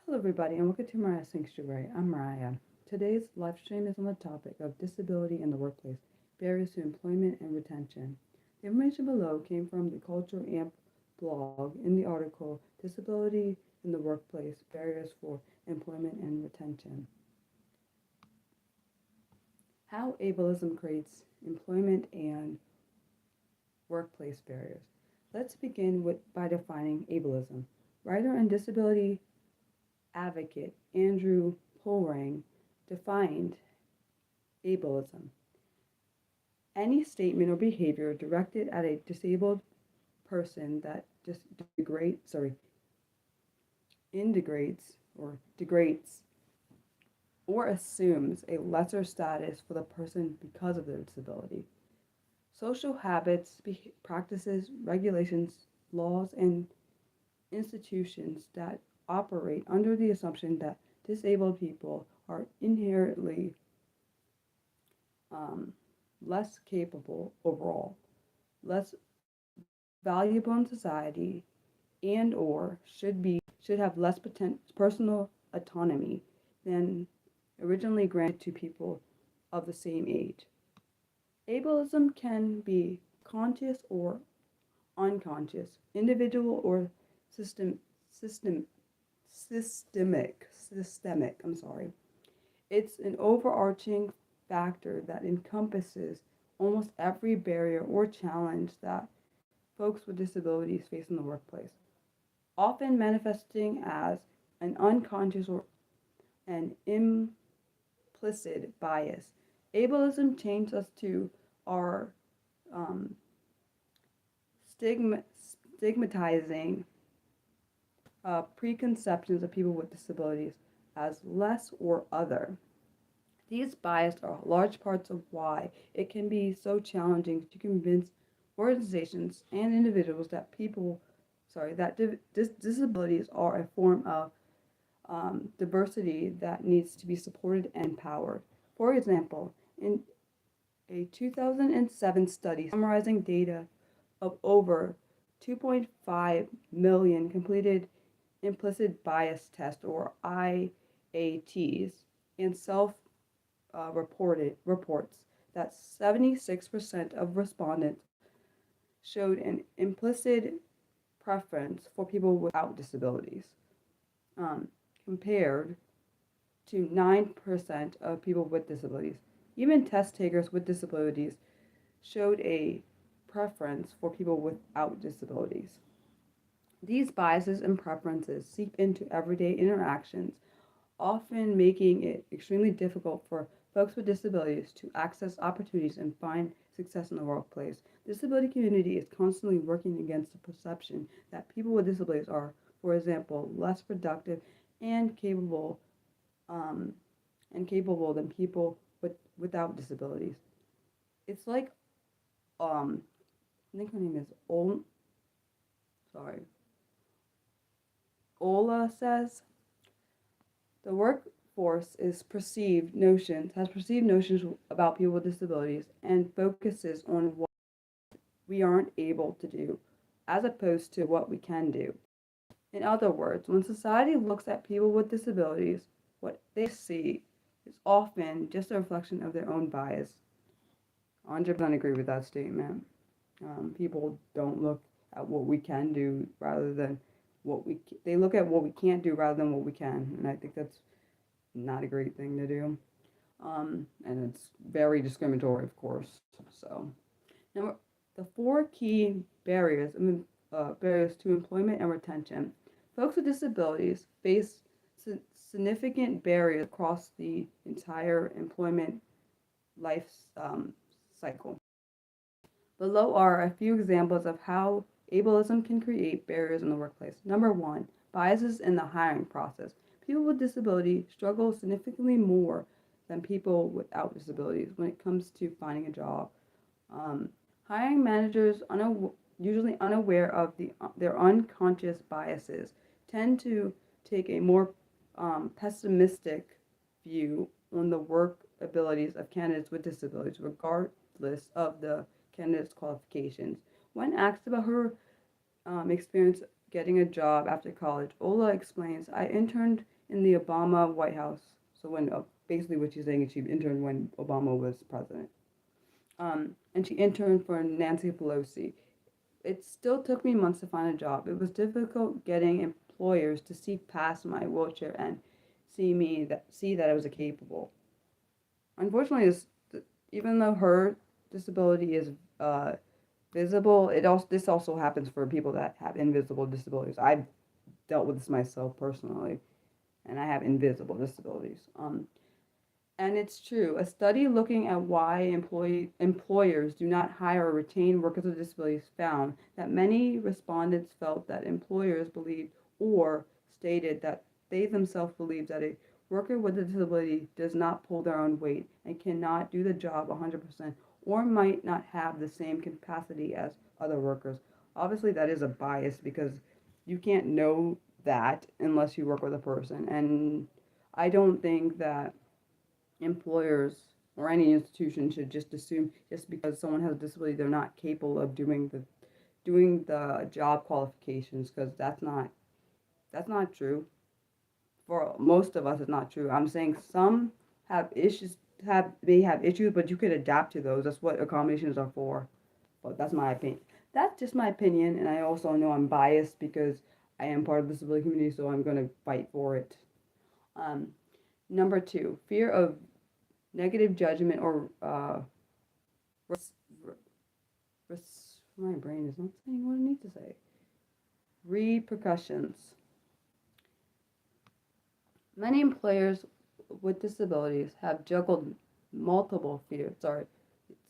Hello, everybody, and welcome to Mariah Sanctuary. I'm Mariah. Today's live stream is on the topic of disability in the workplace, barriers to employment and retention. The information below came from the Culture Amp blog in the article Disability in the Workplace, Barriers for Employment and Retention. How ableism creates employment and workplace barriers. Let's begin by defining ableism. Writer and disability advocate Andrew Polrang defined ableism: any statement or behavior directed at a disabled person that degrades or assumes a lesser status for the person because of their disability. Social habits, practices, regulations, laws, and institutions that operate under the assumption that disabled people are inherently less capable overall, less valuable in society, and or should have less personal autonomy than originally granted to people of the same age. Ableism can be conscious or unconscious, individual or systemic. I'm sorry. It's an overarching factor that encompasses almost every barrier or challenge that folks with disabilities face in the workplace, often manifesting as an unconscious or an implicit bias. Ableism chains us to our stigmatizing preconceptions of people with disabilities as less or other. These biases are large parts of why it can be so challenging to convince organizations and individuals that disabilities are a form of diversity that needs to be supported and empowered. For example, in a 2007 study summarizing data of over 2.5 million completed implicit bias tests, or IATs, and self-reported reports that 76% of respondents showed an implicit preference for people without disabilities, compared to 9% of people with disabilities. Even test takers with disabilities showed a preference for people without disabilities. These biases and preferences seep into everyday interactions, often making it extremely difficult for folks with disabilities to access opportunities and find success in the workplace. The disability community is constantly working against the perception that people with disabilities are, for example, less productive and capable than people without disabilities. It's like I think her name is Ola says, the workforce has perceived notions about people with disabilities and focuses on what we aren't able to do as opposed to what we can do. In other words, when society looks at people with disabilities, what they see is often just a reflection of their own bias. 100% agree with that statement. People don't look at what we can do rather than they look at what we can't do rather than what we can, and I think that's not a great thing to do. And it's very discriminatory, of course. So, now the four key barriers to employment and retention. Folks with disabilities face significant barriers across the entire employment life cycle. Below are a few examples of how ableism can create barriers in the workplace. Number one, biases in the hiring process. People with disability struggle significantly more than people without disabilities when it comes to finding a job. Hiring managers, usually unaware of their unconscious biases, tend to take a more pessimistic view on the work abilities of candidates with disabilities, regardless of the candidate's qualifications. When asked about her experience getting a job after college, Ola explains, I interned in the Obama White House. So when basically what she's saying is she interned when Obama was president. And she interned for Nancy Pelosi. It still took me months to find a job. It was difficult getting employers to see past my wheelchair and see that I was capable. Unfortunately, even though her disability is visible, this also happens for people that have invisible disabilities. I've dealt with this myself personally, and I have invisible disabilities. And it's true. A study looking at why employers do not hire or retain workers with disabilities found that many respondents felt that employers believed or stated that they themselves believed that a worker with a disability does not pull their own weight and cannot do the job 100% or might not have the same capacity as other workers. Obviously, that is a bias because you can't know that unless you work with a person. And I don't think that employers or any institution should just assume just because someone has a disability they're not capable of doing the job qualifications, because that's not true. For most of us it's not true. I'm saying some may have issues, but you could adapt to those. That's what accommodations are for. But that's just my opinion, and I also know I'm biased because I am part of the disability community, so I'm going to fight for it. Number two, fear of negative judgment or res, my brain is not saying what it needs to say. Repercussions. Many employers with disabilities have juggled multiple fears. Sorry,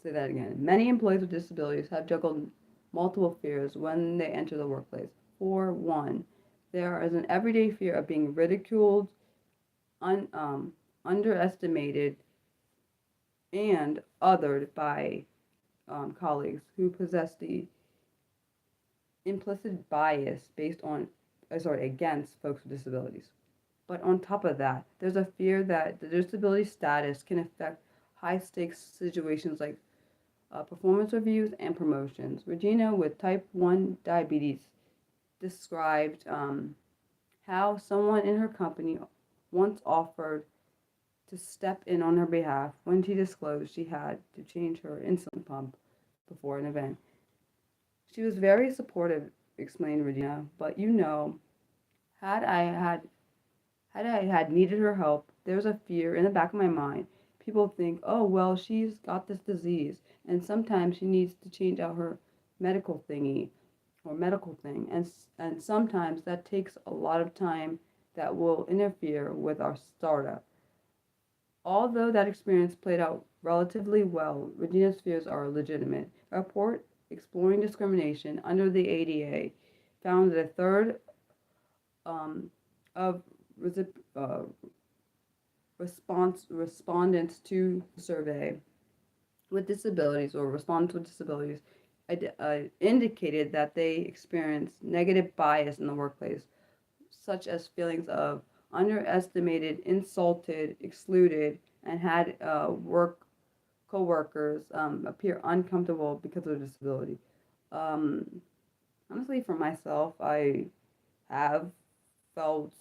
say that again. Many employees with disabilities have juggled multiple fears when they enter the workplace. For one, there is an everyday fear of being ridiculed, underestimated, and othered by colleagues who possess the implicit bias based on, against folks with disabilities. But on top of that, there's a fear that the disability status can affect high stakes situations like performance reviews and promotions. Regina, with type 1 diabetes, described how someone in her company once offered to step in on her behalf when she disclosed she had to change her insulin pump before an event. She was very supportive, explained Regina, but had I had needed her help, there was a fear in the back of my mind. People think, oh, well, she's got this disease, and sometimes she needs to change out her medical thingy or medical thing, and sometimes that takes a lot of time that will interfere with our startup. Although that experience played out relatively well, Regina's fears are legitimate. A report exploring discrimination under the ADA found that a third of uh, respondents to the survey with disabilities or respondents with disabilities indicated that they experienced negative bias in the workplace, such as feelings of underestimated, insulted, excluded, and had work coworkers appear uncomfortable because of disability. Um, Honestly, for myself, I have felt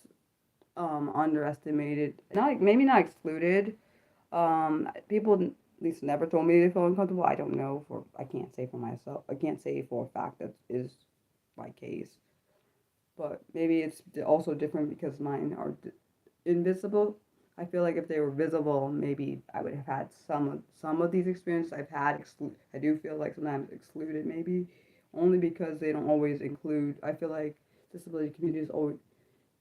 underestimated, not maybe not excluded. People at least never told me they felt uncomfortable. I don't know I can't say for myself. I can't say for a fact that is my case. But maybe it's also different because mine are invisible. I feel like if they were visible, maybe I would have had some of these experiences I've had. I do feel like sometimes excluded, maybe only because they don't always include. I feel like disability community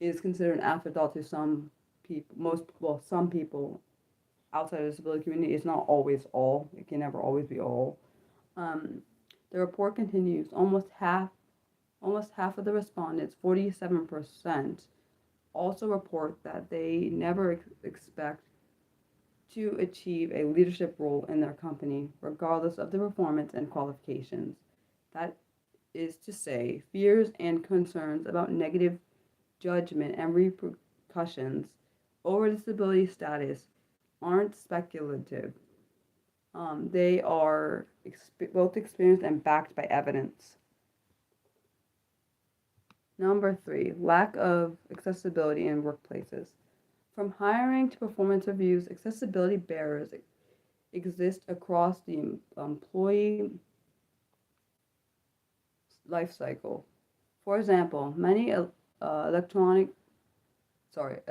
is considered an afterthought to some people. Some people outside of the disability community. It's not always all. It can never always be all. Um, the report continues. Almost half of the respondents, 47%, also report that they never expect to achieve a leadership role in their company, regardless of their performance and qualifications. That is to say, fears and concerns about negative judgment and repercussions over disability status aren't speculative. They are both experienced and backed by evidence. Number three, lack of accessibility in workplaces. From hiring to performance reviews, accessibility barriers exist across the employee life cycle. For example, many electronic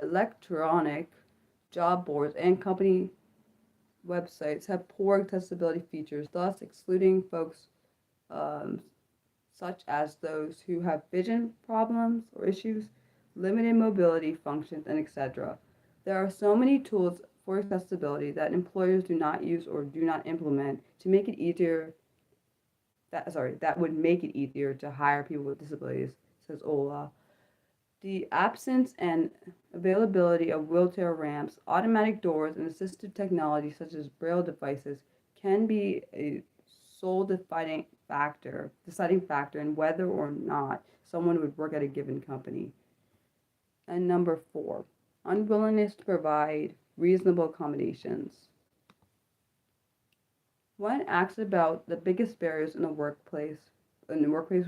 electronic job boards and company websites have poor accessibility features, thus excluding folks um, such as those who have vision problems or issues, limited mobility functions, and etc. There are so many tools for accessibility that employers do not use or do not implement to make it easier that would make it easier to hire people with disabilities, says Ola. The absence and availability of wheelchair ramps, automatic doors, and assistive technology such as braille devices can be a deciding factor in whether or not someone would work at a given company. And number 4, unwillingness to provide reasonable accommodations. When asked about the biggest barriers in the workplace workplace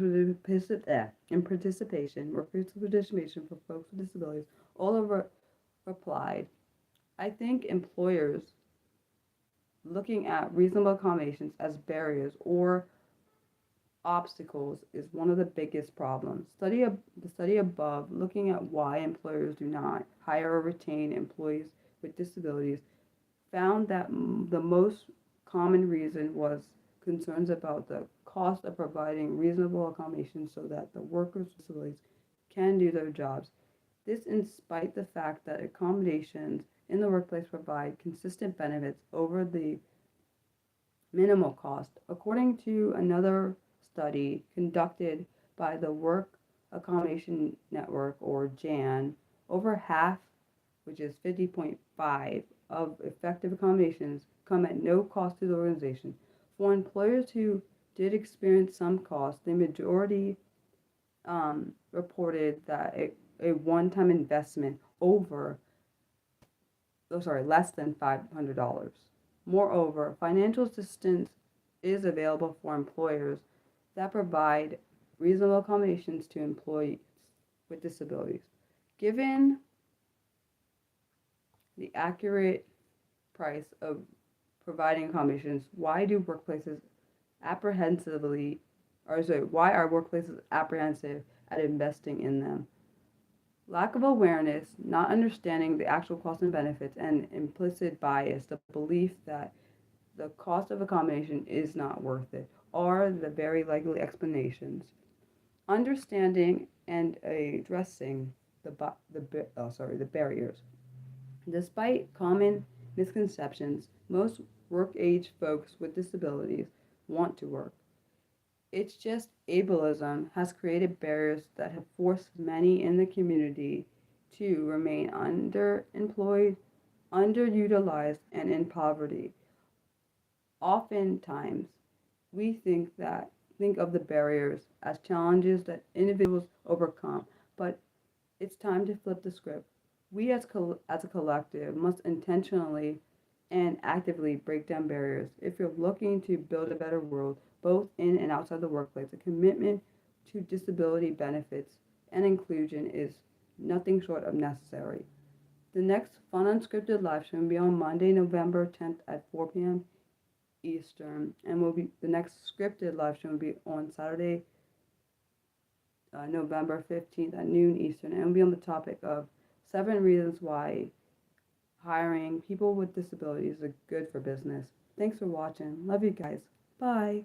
participation for folks with disabilities, Oliver replied, I think employers looking at reasonable accommodations as barriers or obstacles is one of the biggest problems. The study above, looking at why employers do not hire or retain employees with disabilities, found that the most common reason was concerns about the cost of providing reasonable accommodations so that the workers with disabilities can do their jobs. This in spite the fact that accommodations in the workplace provide consistent benefits over the minimal cost. According to another study conducted by the Work Accommodation Network, or JAN, over half, which is 50.5, of effective accommodations come at no cost to the organization. For employers who did experience some cost, the majority reported that a one-time investment less than $500. Moreover, financial assistance is available for employers that provide reasonable accommodations to employees with disabilities. Given the accurate price of providing accommodations, why are workplaces apprehensive at investing in them? Lack of awareness, not understanding the actual costs and benefits, and implicit bias, the belief that the cost of accommodation is not worth it, are the very likely explanations. Understanding and addressing the barriers. Despite common misconceptions, most work-age folks with disabilities want to work. It's just ableism has created barriers that have forced many in the community to remain underemployed, underutilized, and in poverty. Oftentimes, we think of the barriers as challenges that individuals overcome, but it's time to flip the script. We as a collective must intentionally and actively break down barriers. If you're looking to build a better world, both in and outside the workplace, a commitment to disability benefits and inclusion is nothing short of necessary. The next Fun Unscripted live stream will be on Monday, November 10th at 4 p.m. Eastern, and the next scripted live stream will be on Saturday, November 15th at noon Eastern, and will be on the topic of 7 reasons why hiring people with disabilities is good for business. Thanks for watching. Love you guys. Bye.